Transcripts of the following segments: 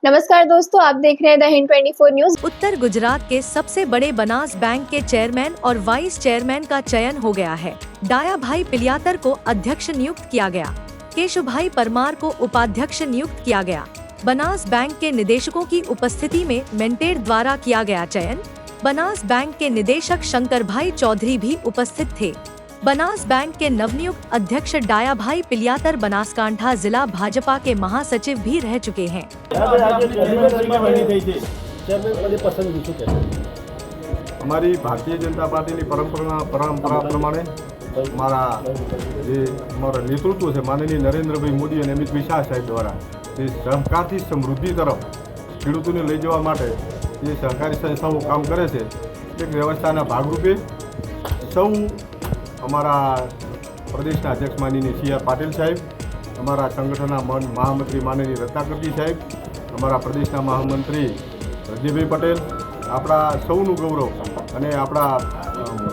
नमस्कार दोस्तों, आप देख रहे हैं द हिंद 24 न्यूज। उत्तर गुजरात के सबसे बड़े बनास बैंक के चेयरमैन और वाइस चेयरमैन का चयन हो गया है। डायाभाई पिलियातर को अध्यक्ष नियुक्त किया गया। केशुभाई परमार को उपाध्यक्ष नियुक्त किया गया। बनास बैंक के निदेशकों की उपस्थिति में मेंटेड द्वारा किया गया चयन। बनास बैंक के निदेशक शंकरभाई चौधरी भी उपस्थित थे। बनास बैंक के नवनियुक्त अध्यक्ष डायाभाई पिलियातर बनासकांठा जिला भाजपा के महासचिव भी रह चुके हैं। हमारी भारतीय जनता पार्टी की परंपरा प्रमाणे हमारा नेतृत्व है माननीय नरेंद्र भाई मोदी और अमित भाई शाह साहेब द्वारा सहकार थी समृद्धि तरफ खेडूतों ने लई जवा माटे ये सहकारी संस्थाओं काम करे छे। एक व्यवस्था भागरूपे सौ अमरा प्रदेश अध्यक्ष माननीय CR पाटिल साहेब, अमरा संगठन महामंत्री माननीय रत्नाकरजी साहेब, अमरा प्रदेश महामंत्री रजनीभाई पटेल, अपना सौनु गौरव अने अपना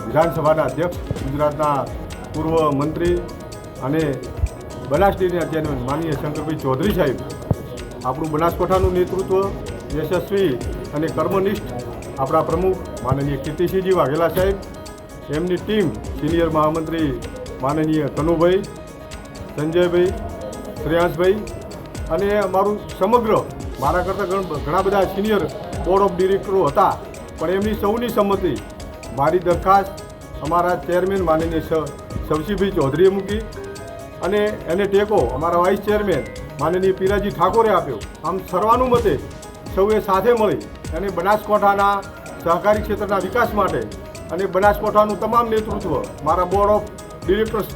विधानसभा अध्यक्ष गुजरातना पूर्व मंत्री अने बनास डेरीना चेयरमेन माननीय शंकरभाई चौधरी साहेब, આપણું બનાસકાંઠાનું नेतृत्व यशस्वी અને કર્મનિષ્ઠ આપણા પ્રમુખ માનનીય કીર્તિસિંહજી વાઘેલા સાહેબ, એમની ટીમ સિનિયર મહામંત્રી માનનીય કનુભાઈ, સંજયભાઈ, શ્રેયાંશભાઈ અને અમારું સમગ્ર મારા કરતાં ઘણા બધા સિનિયર બોર્ડ ઓફ ડિરેક્ટરો હતા, પણ એમની સૌની સંમતિ મારી દરખાસ્ત અમારા ચેરમેન માનનીય શવસીભાઈ ચૌધરીએ મૂકી અને એને ટેકો અમારા વાઇસ ચેરમેન માનનીય પીરાજી ઠાકોરે આપ્યો। આમ સર્વાનુમતે સૌએ સાથે મળી અને બનાસકાંઠાના સહકારી ક્ષેત્રના વિકાસ માટે અને બનાસકાંઠાનું તમામ નેતૃત્વ મારા બોર્ડ ઓફ ડિરેક્ટર્સ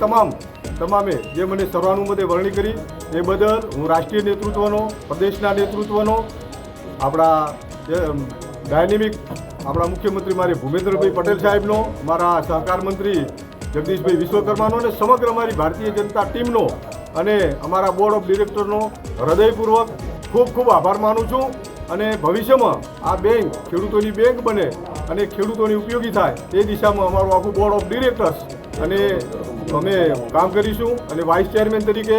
તમામે જે મને સર્વાનુમતે વરણી કરી એ બદલ હું રાષ્ટ્રીય નેતૃત્વનો, પ્રદેશના નેતૃત્વનો, આપણા ડાયનેમિક આપણા મુખ્યમંત્રી મારે ભૂપેન્દ્રભાઈ પટેલ સાહેબનો, મારા સહકાર મંત્રી જગદીશભાઈ વિશ્વકર્માનો અને સમગ્ર અમારી ભારતીય જનતા ટીમનો અને અમારા બોર્ડ ઓફ ડિરેક્ટરનો હૃદયપૂર્વક ખૂબ ખૂબ આભાર માનું છું। અને ભવિષ્યમાં આ બેંક ખેડૂતોની બેંક બને અને ખેડૂતોની ઉપયોગી થાય એ દિશામાં અમારું આખું બોર્ડ ઓફ ડિરેક્ટર્સ અને અમે કામ કરીશું। અને વાઇસ ચેરમેન તરીકે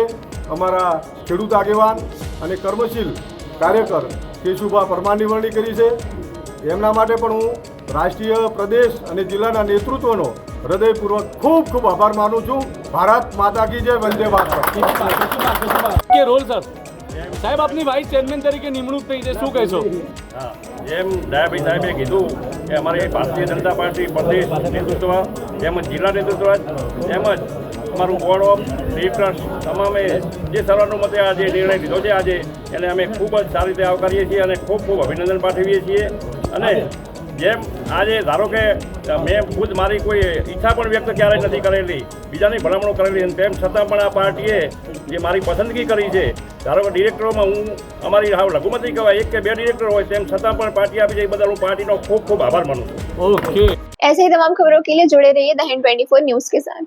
અમારા ખેડૂત આગેવાન અને કર્મશીલ કાર્યકર કેશુભા પરમારની વરણી કરી છે। એમના માટે પણ હું રાષ્ટ્રીય, પ્રદેશ અને જિલ્લાના નેતૃત્વનો હૃદયપૂર્વક ખૂબ ખૂબ આભાર માનું છું। ભારત માતા કી જય, વંદે માતરમ। કે રોલ સર સાહેબ આપની વાઇસ ચેરમેન તરીકે નિમણૂક થઈ છે, શું કહેશો? હા, જેમ ડાયાભાઈ સાહેબે કીધું કે અમારી ભારતીય જનતા પાર્ટી પ્રદેશ નેતૃત્વ તેમજ જિલ્લા નેતૃત્વ તેમજ અમારું બોર્ડ ઓફ ડિરેક્ટર્સ તમામે જે સર્વાનુમતે આજે નિર્ણય લીધો છે આજે એને અમે ખૂબ જ સારી રીતે આવકારીએ છીએ અને ખૂબ ખૂબ અભિનંદન પાઠવીએ છીએ। અને જેમ આજે ધારો કે મેં ખુદ મારી કોઈ ઈચ્છા પણ વ્યક્ત ક્યારેય નથી કરેલી, બીજાની ભલામણો કરેલી, અને તેમ છતાં પણ આ પાર્ટીએ જે મારી પસંદગી કરી છે, ધારો કે ડિરેક્ટરોમાં હું અમારી હાવ લઘુમતી કહેવાય, 1 કે 2 ડિરેક્ટર હોય, તેમ છતાં પણ પાર્ટી આપી છે, એ બદલ હું પાર્ટીનો ખૂબ ખૂબ આભાર માનું છું। ઓકે, ऐसे ही तमाम खबरों के लिए जुड़े रहिए द हिंद 24 न्यूज के साथ।